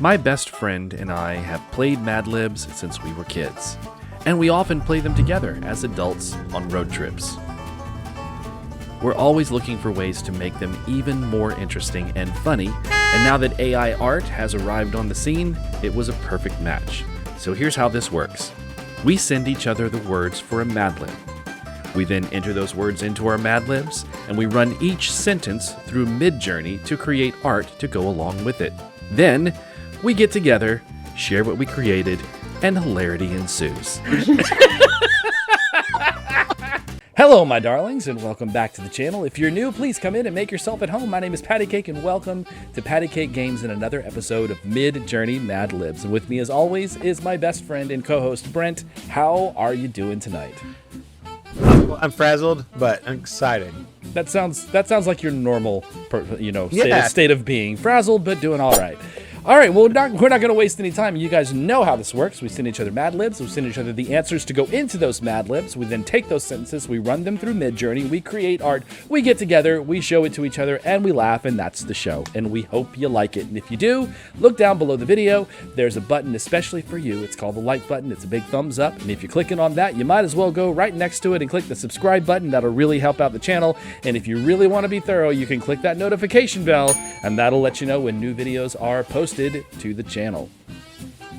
My best friend and I have played Madlibs since we were kids, and we often play them together as adults on road trips. We're always looking for ways to make them even more interesting and funny, and now that AI art has arrived on the scene, it was a perfect match. So here's how this works. We send each other the words for a Madlib. We then enter those words into our Madlibs, and we run each sentence through MidJourney to create art to go along with it. Then, we get together, share what we created, and hilarity ensues. Hello, my darlings, and welcome back to the channel. If you're new, please come in and make yourself at home. My name is Paddycake, and welcome to Paddycake Games and another episode of MidJourney Madlibs. And with me, as always, is my best friend and co-host, Brent. How are you doing tonight? I'm frazzled, but I'm excited. That sounds like your normal, Yeah. state of being. Frazzled, but doing all right. All right, well, we're not going to waste any time. You guys know how this works. We send each other Madlibs. We send each other the answers to go into those Madlibs. We then take those sentences. We run them through MidJourney. We create art. We get together. We show it to each other, and we laugh, and that's the show. And we hope you like it. And if you do, look down below the video. There's a button especially for you. It's called the like button. It's a big thumbs up. And if you're clicking on that, you might as well go right next to it and click the subscribe button. That'll really help out the channel. And if you really want to be thorough, you can click that notification bell, and that'll let you know when new videos are posted to the channel.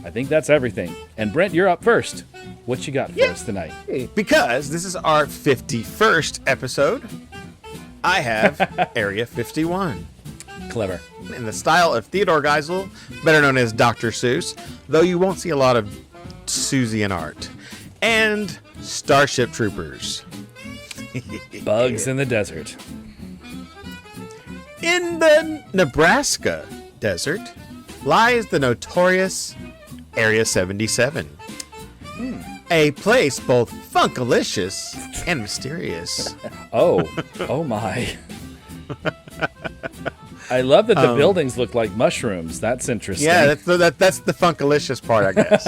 I think that's everything. And Brent, you're up first. What you got for us tonight? Because this is our 51st episode, I have Area 51. Clever. In the style of Theodore Geisel, better known as Dr. Seuss, though you won't see a lot of Susie in art. And Starship Troopers. Bugs in the desert. In the Nebraska desert lies the notorious Area 77. A place both funkalicious and mysterious. Oh my. I love that the buildings look like mushrooms. That's interesting. Yeah, that's the funkalicious part, I guess.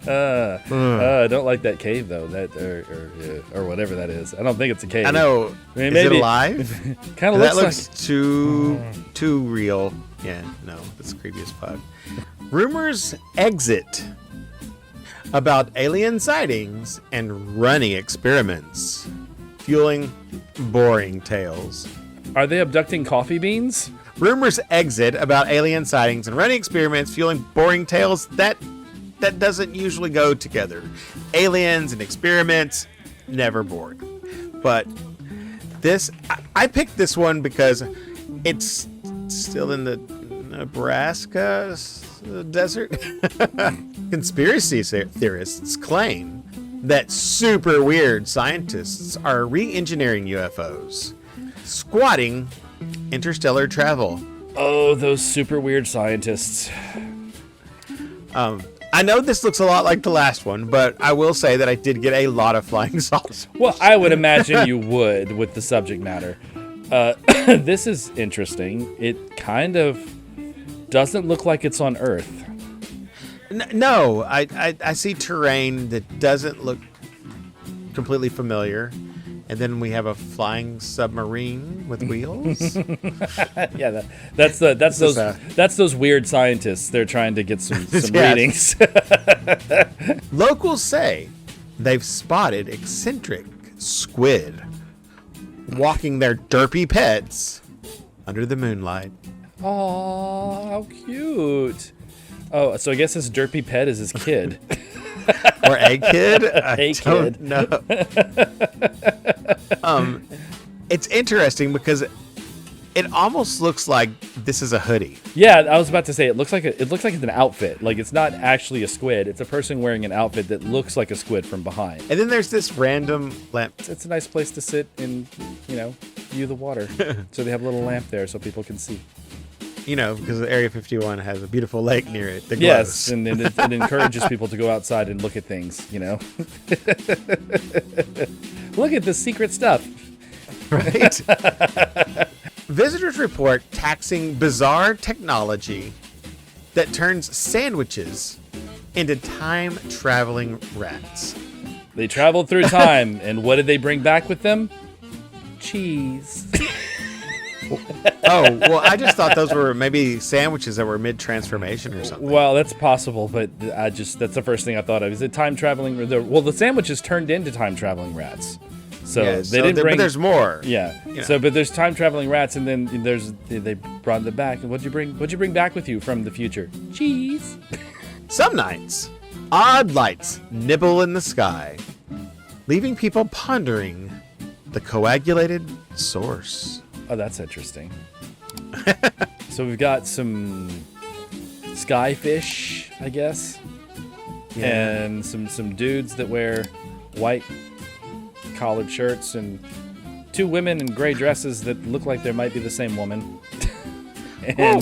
I don't like that cave though. Or whatever that is. I don't think it's a cave. I know. I mean, is maybe it alive? Kind of That looks looks too real. Yeah, no, that's creepy as fuck. Rumors exit about alien sightings and running experiments, fueling boring tales. Are they abducting coffee beans? Rumors exit about alien sightings and running experiments, fueling boring tales. That doesn't usually go together. Aliens and experiments, never bored. But I picked this one because it's still in the Nebraska desert. Conspiracy theorists claim that super weird scientists are re-engineering UFOs, squatting interstellar travel. Oh, those super weird scientists. I know this looks a lot like the last one, but I will say that I did get a lot of flying saucers. Well, I would imagine you would with the subject matter. This is interesting. It kind of doesn't look like it's on Earth. No, I see terrain that doesn't look completely familiar. And then we have a flying submarine with wheels. Yeah, that's those weird scientists. They're trying to get some readings. Locals say they've spotted eccentric squid walking their derpy pets under the moonlight. Oh, how cute! Oh, so I guess his derpy pet is his kid. Or a kid? I kid. don't know. It's interesting because it almost looks like this is a hoodie. Yeah, I was about to say it looks like it's an outfit. Like it's not actually a squid. It's a person wearing an outfit that looks like a squid from behind. And then there's this random lamp. It's a nice place to sit and view the water. So they have a little lamp there so people can see. Because Area 51 has a beautiful lake near it that glows. Yes, and it encourages people to go outside and look at things, Look at the secret stuff. Right? Visitors report taxing bizarre technology that turns sandwiches into time-traveling rats. They traveled through time, and what did they bring back with them? Cheese. Oh, well, I just thought those were maybe sandwiches that were mid-transformation or something. Well, that's possible, but that's the first thing I thought of. Is it time traveling? The sandwiches turned into time traveling rats. So Yeah, they didn't bring. But there's more. Yeah. You know. So, but there's time traveling rats, and then they brought them back. And what'd you bring back with you from the future? Cheese. Some nights, odd lights nibble in the sky, leaving people pondering the coagulated source. Oh, that's interesting. So we've got some skyfish, I guess, and some dudes that wear white collared shirts, and two women in gray dresses that look like they might be the same woman. And well,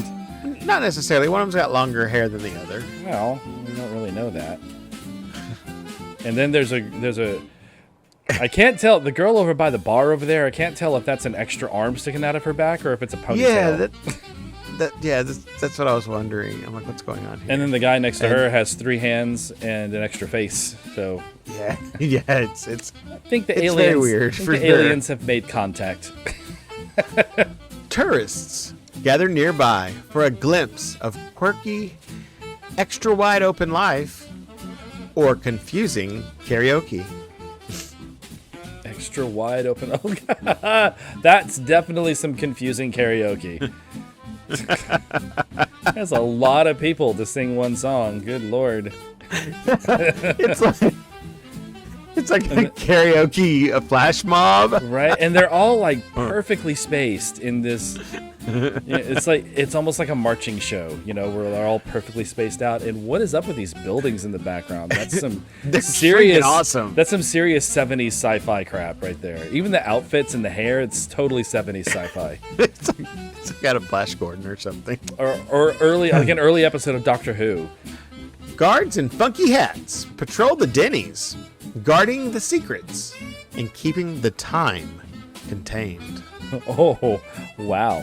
not necessarily. One of them's got longer hair than the other. well, we don't really know that. And then there's a I can't tell, the girl over by the bar over there, I can't tell if that's an extra arm sticking out of her back or if it's a ponytail. Yeah, that's what I was wondering. I'm like, what's going on here? And then the guy next to her has 3 hands and an extra face. So yeah, it's I think the it's aliens, very weird, I think for the sure. aliens have made contact. Tourists gather nearby for a glimpse of quirky, extra wide open life or confusing karaoke. Extra wide open. Oh, God. That's definitely some confusing karaoke. There's a lot of people to sing one song. Good Lord. It's like a karaoke, a flash mob. Right? And they're all like perfectly spaced in this. It's almost like a marching show, where they're all perfectly spaced out. And what is up with these buildings in the background? That's some serious, awesome. That's some serious 70s sci-fi crap right there. Even the outfits and the hair, it's totally 70s sci-fi. It's got a Flash Gordon or something. Or early, like an early episode of Doctor Who. Guards in funky hats patrol the Denny's, guarding the secrets and keeping the time contained. Oh, wow.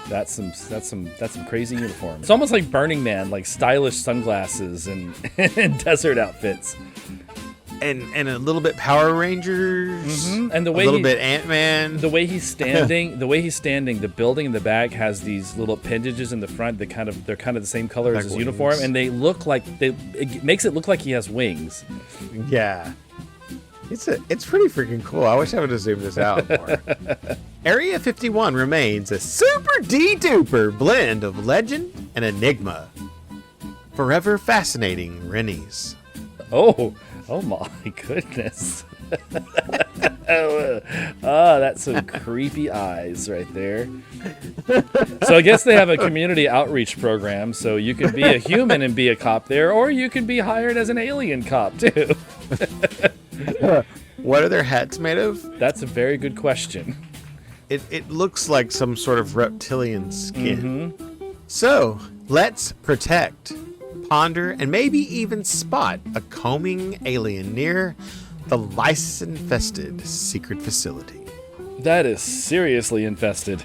That's some crazy uniforms. It's almost like Burning Man, like stylish sunglasses and, and desert outfits. And a little bit Power Rangers. Mm-hmm. And the way a little bit Ant-Man. The way he's standing, the building in the back has these little appendages in the front that they're kind of the same color as his wings. uniform, and they look like it makes it look like he has wings. Yeah. It's pretty freaking cool. I wish I would have zoomed this out more. Area 51 remains a super D-duper blend of legend and enigma. Forever fascinating Rennies. Oh my goodness. Oh, that's some creepy eyes right there. So I guess they have a community outreach program, so you can be a human and be a cop there, or you can be hired as an alien cop too. What are their hats made of? That's a very good question. It looks like some sort of reptilian skin. Mm-hmm. So, let's protect, ponder, and maybe even spot a combing alien near the lice-infested secret facility. That is seriously infested.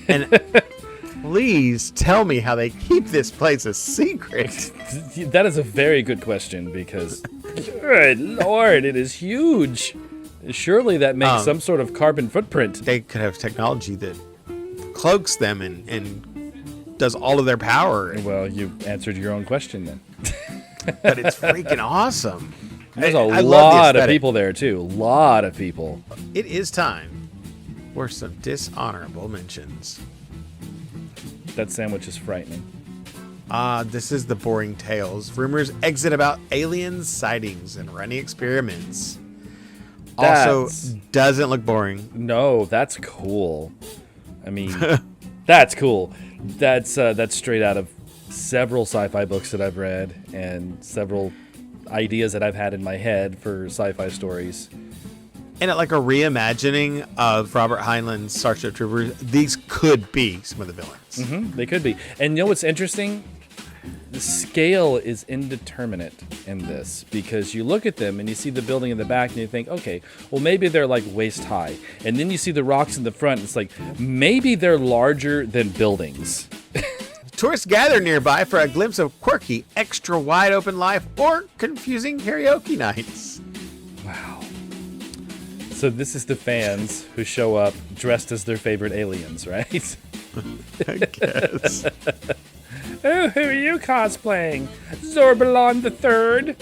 And please tell me how they keep this place a secret. That is a very good question because, good Lord, it is huge. Surely that makes some sort of carbon footprint. They could have technology that cloaks them and does all of their power. Well, you answered your own question then. But it's freaking awesome. There's I a love the lot of aesthetic. people there too. A lot of people. It is time for some dishonorable mentions. That sandwich is frightening. This is the boring tales. Rumors exit about alien sightings and running experiments. Also, doesn't look boring. No, that's cool. I mean, that's cool. That's straight out of several sci-fi books that I've read and several ideas that I've had in my head for sci-fi stories. And like a reimagining of Robert Heinlein's Starship Troopers, these could be some of the villains. Mm-hmm, they could be. And you know what's interesting? The scale is indeterminate in this because you look at them and you see the building in the back and you think, okay, well, maybe they're like waist high. And then you see the rocks in the front. And it's like, maybe they're larger than buildings. Tourists gather nearby for a glimpse of quirky, extra wide open life or confusing karaoke nights. Wow. So this is the fans who show up dressed as their favorite aliens, right? I guess. Oh, who are you cosplaying? Zorbalon the Third.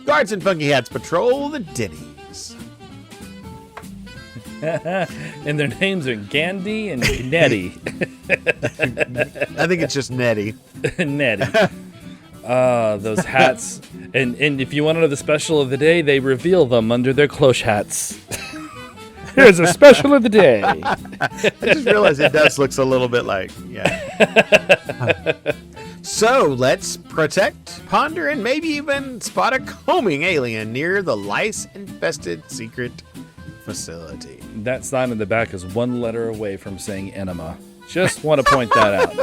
Guards in funky hats patrol the ditties. And their names are Gandhi and Nettie. I think it's just Nettie. Nettie. Those hats. And if you want to know the special of the day, they reveal them under their cloche hats. Here's a special of the day. I just realized it does looks a little bit like, yeah. So let's protect, ponder, and maybe even spot a combing alien near the lice-infested secret facility. That sign in the back is one letter away from saying enema. Just want to point that out.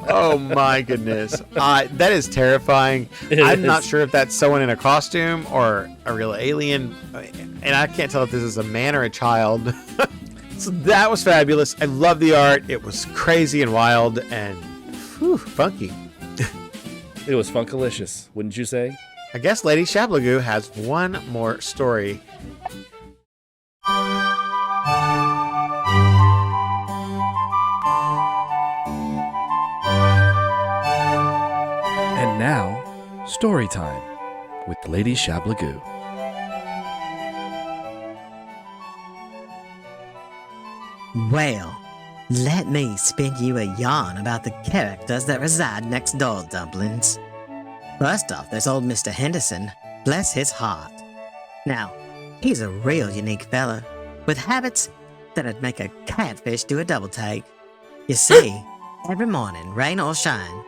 Oh my goodness. That is terrifying. I'm not sure if that's someone in a costume or a real alien. And I can't tell if this is a man or a child. So that was fabulous. I love the art. It was crazy and wild and funky. It was funkalicious, wouldn't you say? I guess Lady Shablagoo has one more story. And now, story time with Lady Shablagoo. Well, let me spin you a yarn about the characters that reside next door, Dumplings. First off, there's old Mr. Henderson, bless his heart. Now, he's a real unique fella, with habits that'd make a catfish do a double take. You see, every morning, rain or shine,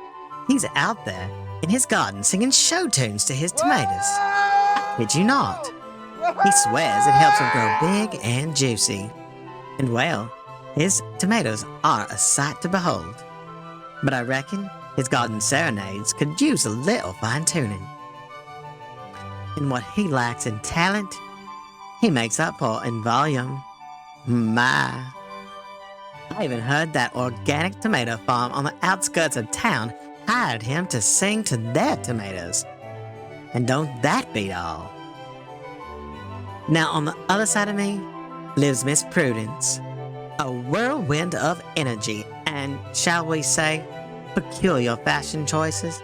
he's out there in his garden singing show tunes to his tomatoes. I kid you not. He swears it helps them grow big and juicy. And well, his tomatoes are a sight to behold. But I reckon his garden serenades could use a little fine-tuning. And what he lacks in talent, he makes up for in volume. My. I even heard that organic tomato farm on the outskirts of town hired him to sing to their tomatoes. And don't that beat all? Now on the other side of me lives Miss Prudence, a whirlwind of energy and, shall we say, peculiar fashion choices.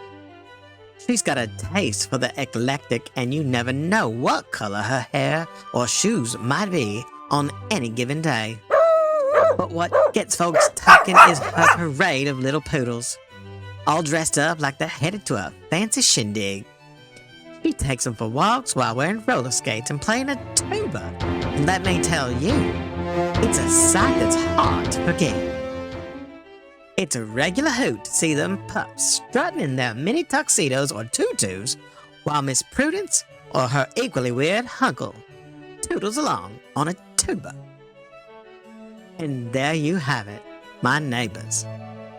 She's got a taste for the eclectic, and you never know what color her hair or shoes might be on any given day. But what gets folks talking is her parade of little poodles, all dressed up like they're headed to a fancy shindig. She takes them for walks while wearing roller skates and playing a tuba. And let me tell you, it's a sight that's hard to forget. It's a regular hoot to see them pups strutting in their mini tuxedos or tutus while Miss Prudence or her equally weird uncle toodles along on a tuba. And there you have it, my neighbors,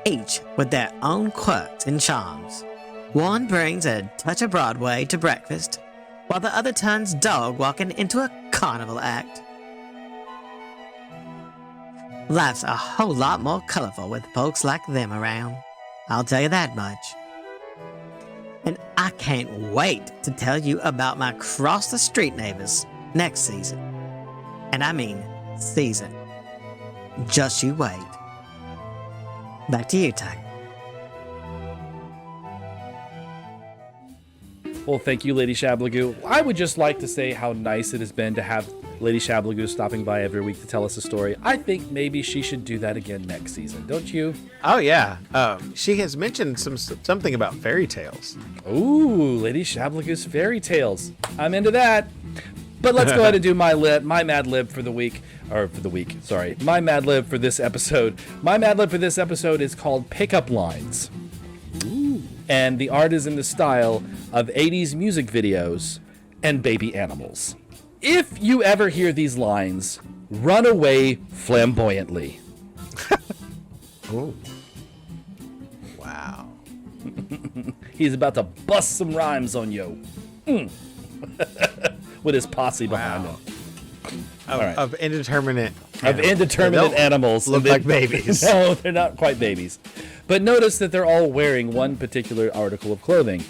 each with their own quirks and charms. One brings a touch of Broadway to breakfast, while the other turns dog walking into a carnival act. Life's a whole lot more colorful with folks like them around, I'll tell you that much. And I can't wait to tell you about my cross-the-street neighbors next season. And I mean season. Just you wait. Back to you, Tygrr. Well, thank you, Lady Shablagoo. I would just like to say how nice it has been to have Lady Shablagoo stopping by every week to tell us a story. I think maybe she should do that again next season, don't you? Oh, yeah. She has mentioned something about fairy tales. Ooh, Lady Shablagoo's fairy tales. I'm into that. But let's go ahead and do my Madlib for the week. My Madlib for this episode. My Madlib for this episode is called Pickup Lines. Ooh. And the art is in the style of 80s music videos and baby animals. If you ever hear these lines, run away flamboyantly. Oh. Wow. He's about to bust some rhymes on you. With his posse behind him. Of indeterminate animals. Look like babies. No, they're not quite babies. But notice that they're all wearing one particular article of clothing.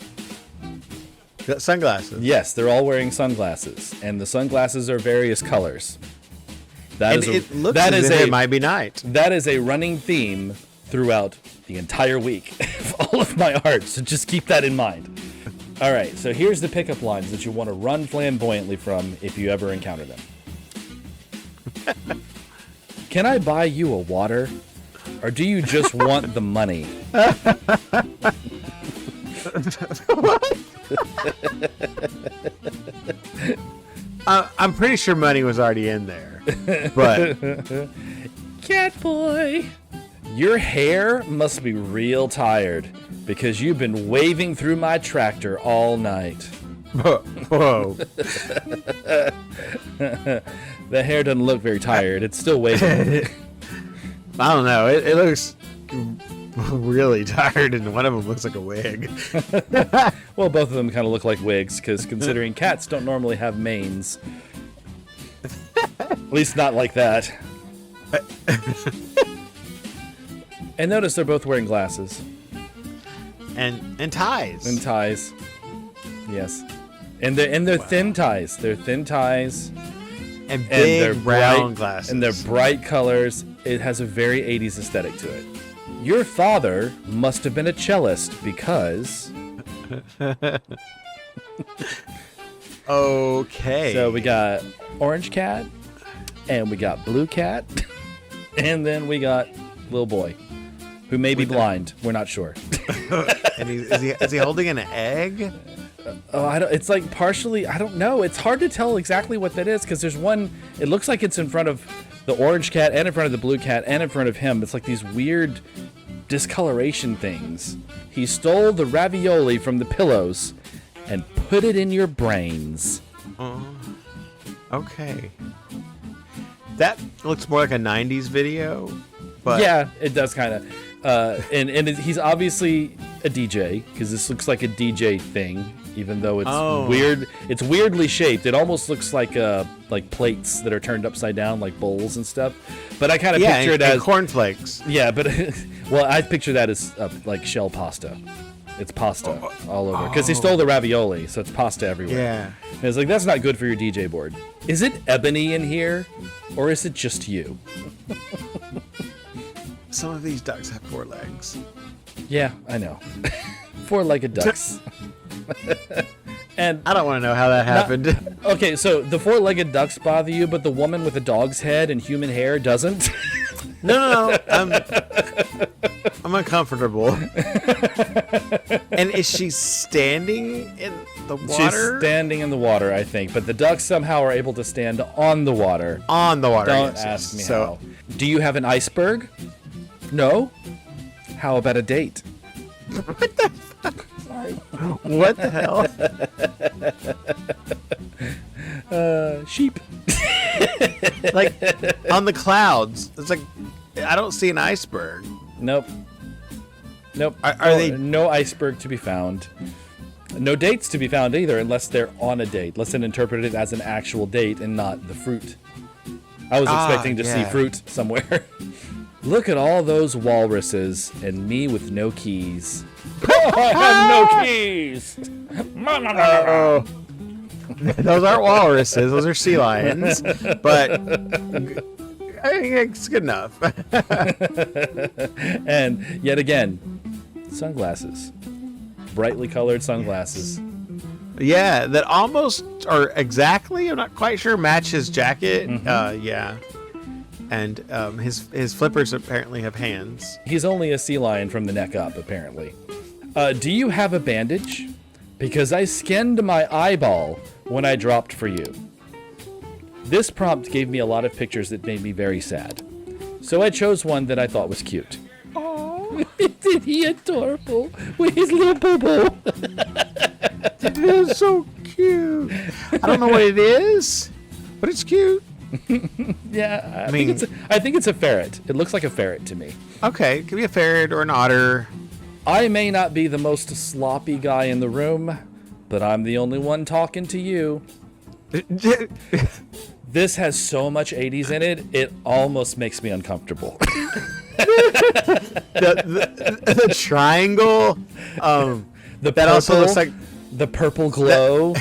Sunglasses. Yes, they're all wearing sunglasses, and the sunglasses are various colors. It looks as if it might be night. That is a running theme throughout the entire week of all of my art, so just keep that in mind. All right, so here's the pickup lines that you want to run flamboyantly from if you ever encounter them. Can I buy you a water? Or do you just want the money? I'm pretty sure money was already in there. But Cat boy, your hair must be real tired because you've been waving through my tractor all night. whoa. The hair doesn't look very tired. It's still waving. I don't know. It looks really tired, and one of them looks like a wig. Well, both of them kind of look like wigs because considering cats don't normally have manes. At least not like that. And notice they're both wearing glasses. And ties. And ties. Yes. And they're thin ties. They're thin ties. And big they're brown bright, glasses. And they're bright colors. It has a very 80s aesthetic to it. Your father must have been a cellist because... Okay. So we got orange cat, and we got blue cat, and then we got little boy, who may be blind. We're not sure. And is he holding an egg? Oh, it's like partially. I don't know. It's hard to tell exactly what that is because there's one. It looks like it's in front of the orange cat, and in front of the blue cat, and in front of him. It's like these weird discoloration things. He stole the ravioli from the pillows and put it in your brains. Okay. That looks more like a 90s video. But yeah, it does kind of. And he's obviously a DJ because this looks like a DJ thing, even though it's weird. It's weirdly shaped. It almost looks like plates that are turned upside down, like bowls and stuff. But I kind of picture it as cornflakes. Yeah, but well, I picture that as like shell pasta. It's pasta all over because he stole the ravioli, so it's pasta everywhere. Yeah, and it's like that's not good for your DJ board. Is it ebony in here, or is it just you? Some of these ducks have 4 legs. Yeah, I know. 4-legged ducks. And I don't want to know how that happened. Okay, so the 4-legged ducks bother you, but the woman with a dog's head and human hair doesn't? No. I'm uncomfortable. And is she standing in the water? She's standing in the water, I think. But the ducks somehow are able to stand on the water. On the water. Don't yes, ask me so, how. Do you have an iceberg? No? How about a date? What the fuck? Sorry. What the hell? Sheep. Like, on the clouds. It's like, I don't see an iceberg. Nope. Are they... No iceberg to be found. No dates to be found either, unless they're on a date. Let's then interpret it as an actual date and not the fruit. I was expecting to see fruit somewhere. Look at all those walruses and me with no keys. Oh, I have no keys. Those aren't walruses. Those are sea lions. But I think it's good enough. And yet again, sunglasses. Brightly colored sunglasses. Yeah, that almost or exactly, I'm not quite sure, match his jacket. Mm-hmm. Yeah. And his flippers apparently have hands. He's only a sea lion from the neck up, apparently. Do you have a bandage? Because I skinned my eyeball when I dropped for you. This prompt gave me a lot of pictures that made me very sad. So I chose one that I thought was cute. Oh, isn't he adorable with his little boo-boo? It is so cute. I don't know what it is, but it's cute. Yeah, I think it's a ferret. It looks like a ferret to me. Okay, it could be a ferret or an otter. I may not be the most sloppy guy in the room, but I'm the only one talking to you. This has so much 80s in it, it almost makes me uncomfortable. The triangle, The that also looks like The purple glow.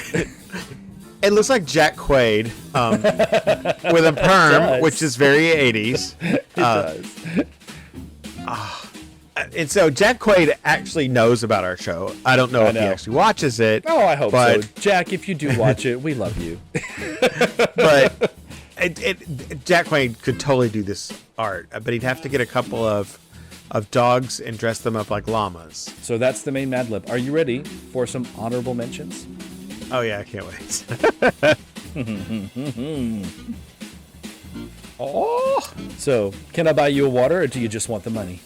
It looks like Jack Quaid with a perm, which is very 80s. It does. And so Jack Quaid actually knows about our show. I don't know if he actually watches it. Oh, I hope so. Jack, if you do watch it, we love you. But Jack Quaid could totally do this art, but he'd have to get a couple of dogs and dress them up like llamas. So that's the main Madlib. Are you ready for some honorable mentions? Oh yeah, I can't wait. Oh. So, can I buy you a water, or do you just want the money?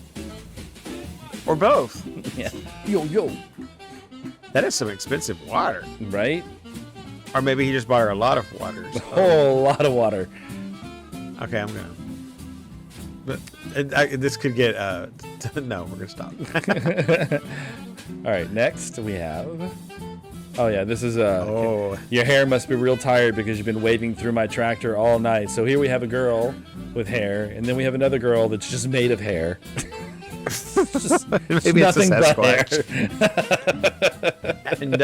Or both. Yeah. Yo. That is some expensive water. Right? Or maybe he just bought her a lot of water. A whole lot of water. Okay, I'm gonna. But this could get. No, we're gonna stop. All right. Next we have. Oh yeah, this is your hair must be real tired because you've been wading through my tractor all night. So here we have a girl with hair, and then we have another girl that's just made of hair. Maybe it's a Sasquatch. And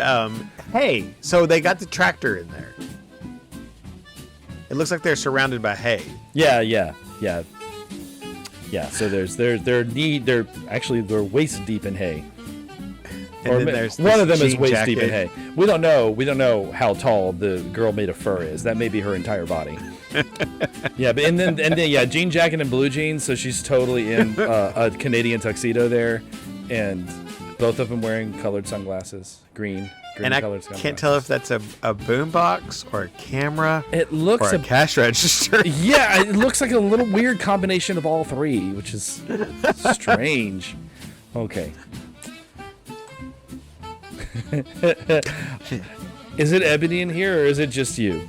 hay. So they got the tractor in there. It looks like they're surrounded by hay. Yeah. So they're waist deep in hay. And or then there's one of them is jean waist jacket. deep in hay. We don't know how tall the girl made of fur is. That may be her entire body. Yeah, but and then jean jacket and blue jeans. So she's totally in a Canadian tuxedo there, and both of them wearing colored sunglasses, green And I colored sunglasses. can't tell if that's a boombox or a camera. It looks or a cash register. Yeah, it looks like a little weird combination of all three, which is strange. Okay. Is it Ebony in here, or is it just you?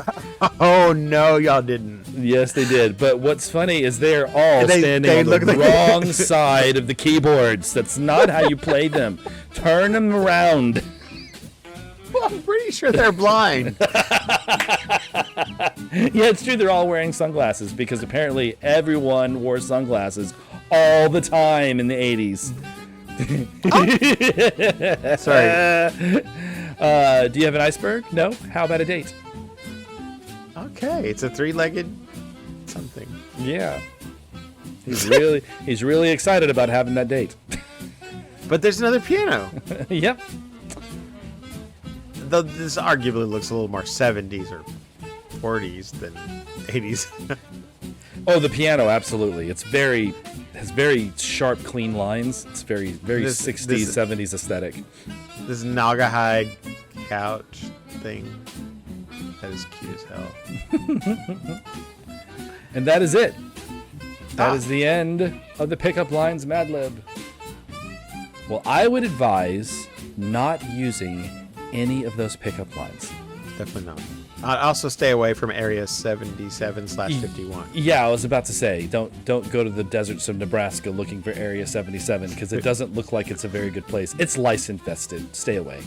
Oh no, y'all didn't. Yes, they did. But what's funny is they're all They standing on the look like- wrong side of the keyboards. That's not how you play them. Turn them around. Well, I'm pretty sure they're blind. Yeah, it's true. They're all wearing sunglasses because apparently everyone wore sunglasses all the time in the 80s. Sorry. Do you have an iceberg? No? How about a date? Okay, it's a three-legged something. Yeah. He's really excited about having that date. But there's another piano. Yep. Though this arguably looks a little more 70s or 40s than 80s. Oh, the piano, absolutely. Has very sharp, clean lines. It's very 60s, 70s aesthetic. This Naugahyde couch thing. That is cute as hell. And that is it. That is the end of the Pickup Lines Madlib. Well, I would advise not using any of those pickup lines. Definitely not. I'd also stay away from Area 77/51. Yeah, I was about to say, don't go to the deserts of Nebraska looking for Area 77 because it doesn't look like it's a very good place. It's lice infested. Stay away.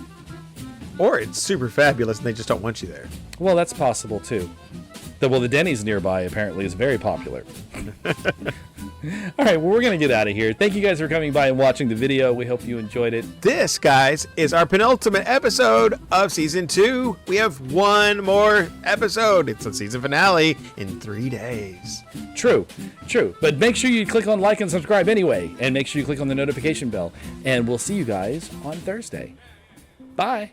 Or it's super fabulous and they just don't want you there. Well, that's possible too. The Denny's nearby apparently is very popular. All right, well, we're going to get out of here. Thank you guys for coming by and watching the video. We hope you enjoyed it. This, guys, is our penultimate episode of Season 2. We have one more episode. It's the season finale in 3 days. True. But make sure you click on like and subscribe anyway. And make sure you click on the notification bell. And we'll see you guys on Thursday. Bye.